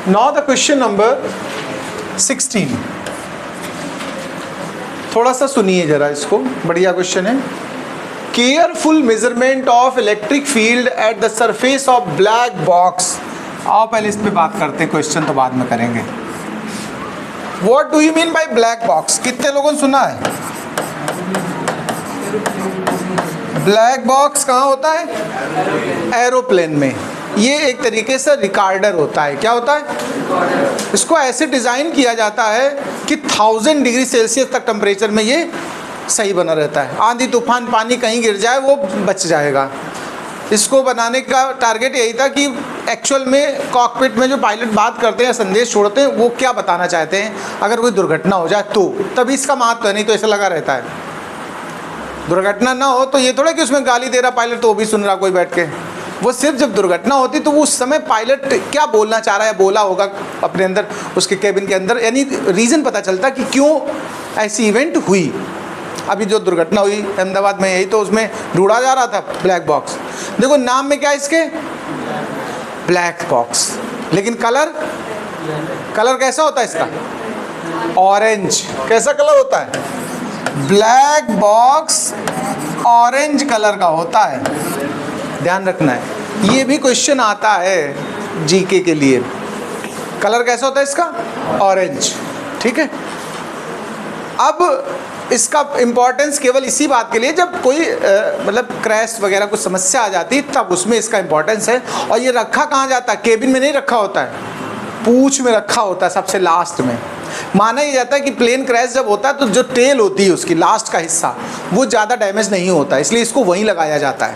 Now the question number 16, थोड़ा सा सुनिए जरा इसको, बढ़िया क्वेश्चन है। Careful measurement of electric field at the surface of black box. आओ पहले इस पे बात करते हैं, क्वेश्चन तो बाद में करेंगे। What do you mean by black box? कितने लोगों ने सुना है? ब्लैक बॉक्स कहाँ होता है? एरोप्लेन में। ये एक तरीके से रिकॉर्डर होता है। क्या होता है? इसको ऐसे डिज़ाइन किया जाता है कि 1000 डिग्री सेल्सियस तक टेम्परेचर में ये सही बना रहता है। आंधी तूफान पानी कहीं गिर जाए वो बच जाएगा। इसको बनाने का टारगेट यही था कि एक्चुअल में कॉकपिट में जो पायलट बात करते हैं, संदेश छोड़ते हैं, वो क्या बताना चाहते हैं अगर कोई दुर्घटना हो जाए तो, तभी इसका महत्व है। नहीं तो ऐसा लगा रहता है दुर्घटना ना हो तो ये थोड़ा कि उसमें गाली दे रहा पायलट तो वो भी सुन रहा कोई बैठ के। वो सिर्फ जब दुर्घटना होती तो वो उस समय पायलट क्या बोलना चाह रहा है, बोला होगा अपने अंदर उसके केबिन के अंदर, यानी रीज़न पता चलता कि क्यों ऐसी इवेंट हुई। अभी जो दुर्घटना हुई अहमदाबाद में, यही तो उसमें ढूंढा जा रहा था ब्लैक बॉक्स। देखो नाम में क्या है इसके? ब्लैक बॉक्स, लेकिन कलर कैसा होता है इसका? ऑरेंज। कैसा कलर होता है? ब्लैक बॉक्स ऑरेंज कलर का होता है, ध्यान रखना है। ये भी क्वेश्चन आता है जीके के लिए। कलर कैसा होता है इसका? ऑरेंज। ठीक है। अब इसका इम्पोर्टेंस केवल इसी बात के लिए जब कोई मतलब क्रैश वगैरह कुछ समस्या आ जाती तब उसमें इसका इम्पोर्टेंस है। और ये रखा कहाँ जाता है? केबिन में नहीं रखा होता है, पूंछ में रखा होता है, सबसे लास्ट में। माना ही जाता है कि प्लेन क्रैश जब होता है तो जो टेल होती है उसकी लास्ट का हिस्सा वो ज़्यादा डैमेज नहीं होता, इसलिए इसको वहीं लगाया जाता है।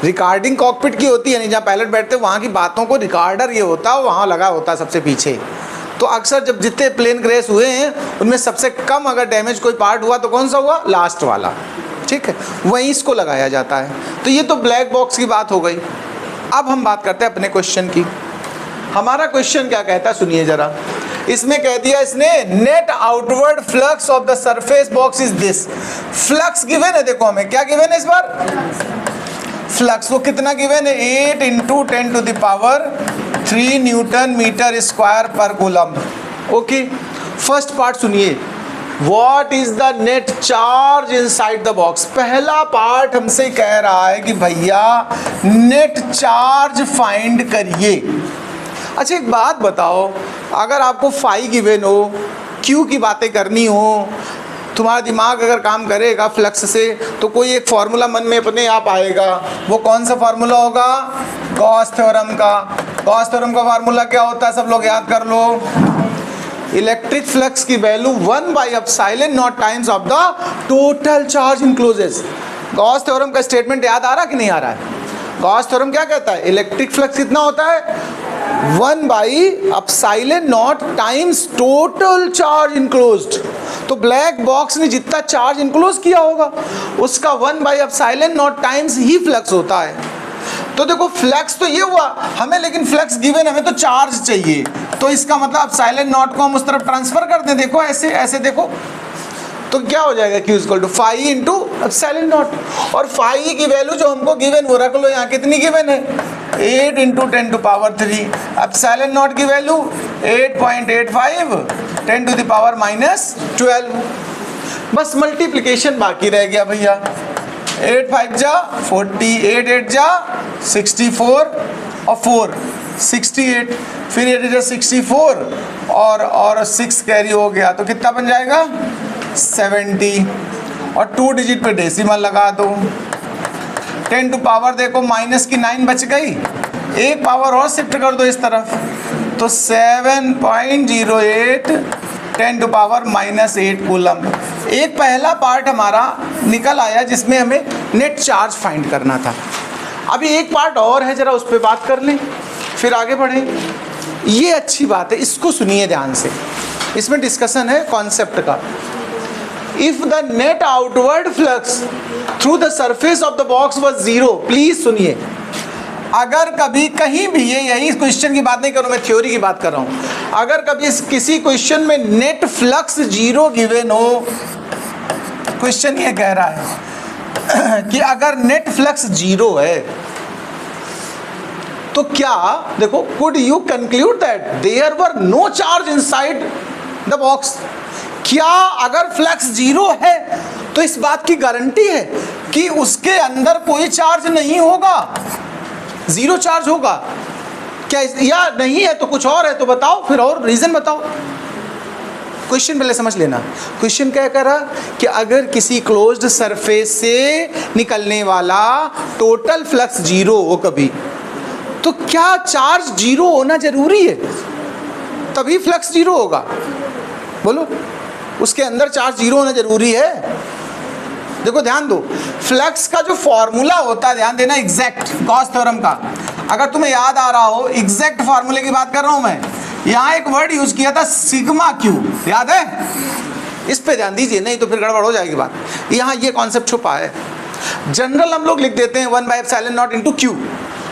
रिकॉर्डिंग कॉकपिट की होती है, नहीं जहाँ पायलट बैठते वहाँ की बातों को रिकॉर्डर ये होता है वहाँ लगा होता है सबसे पीछे। तो अक्सर जब जितने प्लेन क्रैश हुए हैं उनमें सबसे कम अगर डैमेज कोई पार्ट हुआ तो कौन सा हुआ? लास्ट वाला। ठीक है, वहीं इसको लगाया जाता है। तो ये तो ब्लैक बॉक्स की बात हो गई। अब हम बात करते हैं अपने क्वेश्चन की। हमारा क्वेश्चन क्या कहता है सुनिए जरा। इसमें कह दिया इसने net outward flux of the surface box is this. Flux given है, देखो हमें क्या गिवन है इस बार? फ्लक्स। वो कितना गिवन है? 8 × 10⁻³ न्यूटन मीटर स्क्वायर पर कूलम। ओके, फर्स्ट पार्ट सुनिए। What is the net charge inside the box? पहला पार्ट हमसे कह रहा है कि भैया नेट चार्ज फाइंड करिए। अच्छा एक बात बताओ, अगर आपको फाई गिवन हो, क्यू की बातें करनी हो, तुम्हारा दिमाग अगर काम करेगा फ्लक्स से तो कोई एक फार्मूला मन में अपने आप आएगा। वो कौन सा फार्मूला होगा? गॉस थ्योरम का। गॉस थ्योरम का फार्मूला क्या होता है? सब लोग याद कर लो। इलेक्ट्रिक फ्लक्स की value 1/ε0 times of the total charge encloses. Gauss theorem का स्टेटमेंट याद आ रहा कि नहीं आ रहा है? गॉस थ्योरम क्या कहता है? इलेक्ट्रिक फ्लक्स कितना होता है? 1/ε0 टाइम्स टोटल चार्ज इनक्लोज्ड। तो ब्लैक बॉक्स ने जितना चार्ज इनक्लोज किया होगा उसका 1/ε0 टाइम्स ही फ्लक्स होता है। तो देखो फ्लक्स तो ये हुआ हमें, लेकिन फ्लक्स गिवन हमें तो चार्ज चाहिए। तो इसका मतलब ε0 को हम उस तरफ ट्रांसफर कर दें। देखो ऐसे ऐसे देखो तो क्या हो जाएगा? Q = φ × ε0। और फाई की वैल्यू जो हमको गिवन वो रख लो यहाँ। कितनी गिवन है? 8 × 10⁻³ ε0 की वैल्यू 8.85 10⁻⁻12। बस मल्टीप्लिकेशन बाकी रह गया भैया। 8 × 5 = 40, 8 × 8 = 64 और 4 68, फिर 8 × 64 और 6 कैरी हो गया तो कितना बन जाएगा? 70। और 2 डिजिट पे डेसिमल लगा दो। 10 टू पावर देखो माइनस की 9 बच गई, एक पावर और शिफ्ट कर दो इस तरफ तो 7.08 10⁻⁻8 कूलम। एक पहला पार्ट हमारा निकल आया जिसमें हमें नेट चार्ज फाइंड करना था। अभी एक पार्ट और है, जरा उस पर बात कर लें फिर आगे बढ़ें। ये अच्छी बात है, इसको सुनिए ध्यान से, इसमें डिस्कशन है कॉन्सेप्ट का। If the net outward flux through the surface of the box was 0, please सुनिए, अगर कभी कहीं भी यही क्वेश्चन की बात नहीं कर रहा हूँ, मैं थ्योरी की बात कर रहा हूँ। अगर कभी किसी क्वेश्चन में नेट फ्लक्स 0 गिवन हो, क्वेश्चन ये कह रहा है कि अगर नेट फ्लक्स 0 है तो क्या देखो, could you conclude that there were no charge inside the box? क्या अगर फ्लक्स जीरो है तो इस बात की गारंटी है कि उसके अंदर कोई चार्ज नहीं होगा, जीरो चार्ज होगा क्या? या नहीं है तो कुछ और है तो बताओ, फिर और रीजन बताओ। क्वेश्चन पहले समझ लेना। क्वेश्चन क्या कह रहा कि अगर किसी क्लोज्ड सरफेस से निकलने वाला टोटल फ्लक्स जीरो हो कभी, तो क्या चार्ज जीरो होना जरूरी है? तभी फ्लक्स जीरो होगा? बोलो, उसके अंदर चार्ज जीरो होना जरूरी है? देखो ध्यान दो, फ्लक्स का जो फॉर्मूला होता है, ध्यान देना, एग्जैक्ट गॉस थ्योरम का, अगर तुम्हें याद आ रहा हो, एग्जैक्ट फॉर्मूले की बात कर रहा हूं मैं। यहां एक वर्ड यूज किया था सिग्मा क्यू, याद है? इस पे ध्यान दीजिए, नहीं तो फिर गड़बड़ हो जाएगी बात। यहां ये कॉन्सेप्ट छुपा है। जनरल हम लोग लिख देते हैं 1/ε0 इंटू क्यू,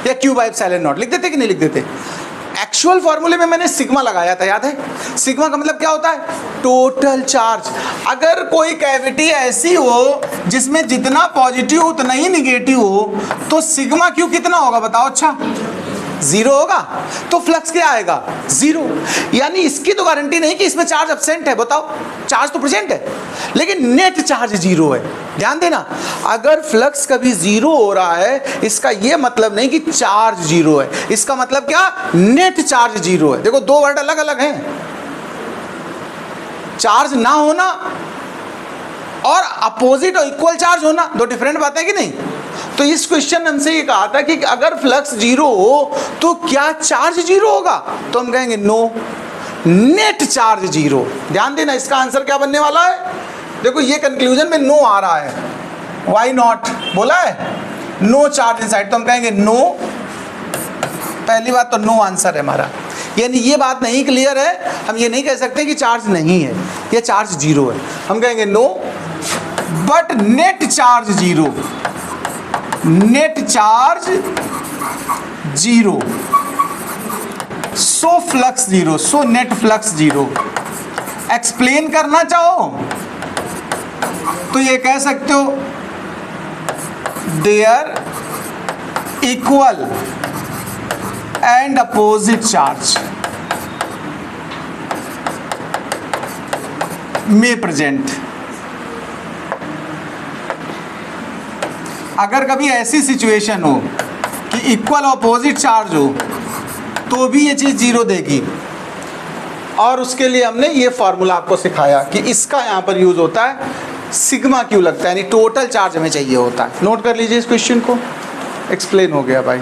या q/ε0 लिख देते कि नहीं लिख देते? एक्चुअल फॉर्मूले में मैंने सिग्मा लगाया था, याद है? सिग्मा का मतलब क्या होता है? Total charge. अगर कोई कैविटी ऐसी हो जिसमें जितना पॉजिटिव उतना ही निगेटिव हो, तो सिग्मा क्यू कितना होगा बताओ? अच्छा, जीरो होगा। तो फ्लक्स क्या आएगा? जीरो। यानी इसकी तो गारंटी नहीं कि इसमें चार्ज एब्सेंट है, बताओ, चार्ज तो प्रेजेंट है, लेकिन नेट चार्ज जीरो है। ध्यान देना, अगर फ्लक्स कभी जीरो हो रहा है, इसका यह मतलब नहीं कि चार्ज जीरो है, इसका मतलब क्या? नेट चार्ज जीरो है। देखो, दो वर्ड अलग अलग हैं, चार्ज ना होना और अपोजिट और इक्वल चार्ज होना, दो डिफरेंट बातें कि नहीं? तो इस क्वेश्चन हमसे ये कहा था कि अगर फ्लक्स जीरो हो तो क्या चार्ज जीरो होगा? तो हम कहेंगे नो, नेट चार्ज जीरो। ध्यान देना, इसका आंसर क्या बनने वाला है? देखो, ये कंक्लूजन में नो आ रहा है, व्हाई नॉट बोला है, नो चार्ज इनसाइड, तो हम कहेंगे नो। पहली बात तो नो आंसर है हमारा, यानी ये बात नहीं क्लियर है, हम ये नहीं कह सकते कि चार्ज नहीं है, ये चार्ज जीरो है। हम कहेंगे no, but net charge zero, net charge zero, so flux zero, so net flux zero. Explain करना चाहो तो ये कह सकते हो there equal and opposite charge में प्रेजेंट। अगर कभी ऐसी सिचुएशन हो कि इक्वल अपोजिट चार्ज हो तो भी ये चीज़ जीरो देगी, और उसके लिए हमने ये फॉर्मूला आपको सिखाया कि इसका यहाँ पर यूज़ होता है सिग्मा क्यू लगता है, यानी टोटल चार्ज हमें चाहिए होता है। नोट कर लीजिए इस क्वेश्चन को, एक्सप्लेन हो गया भाई।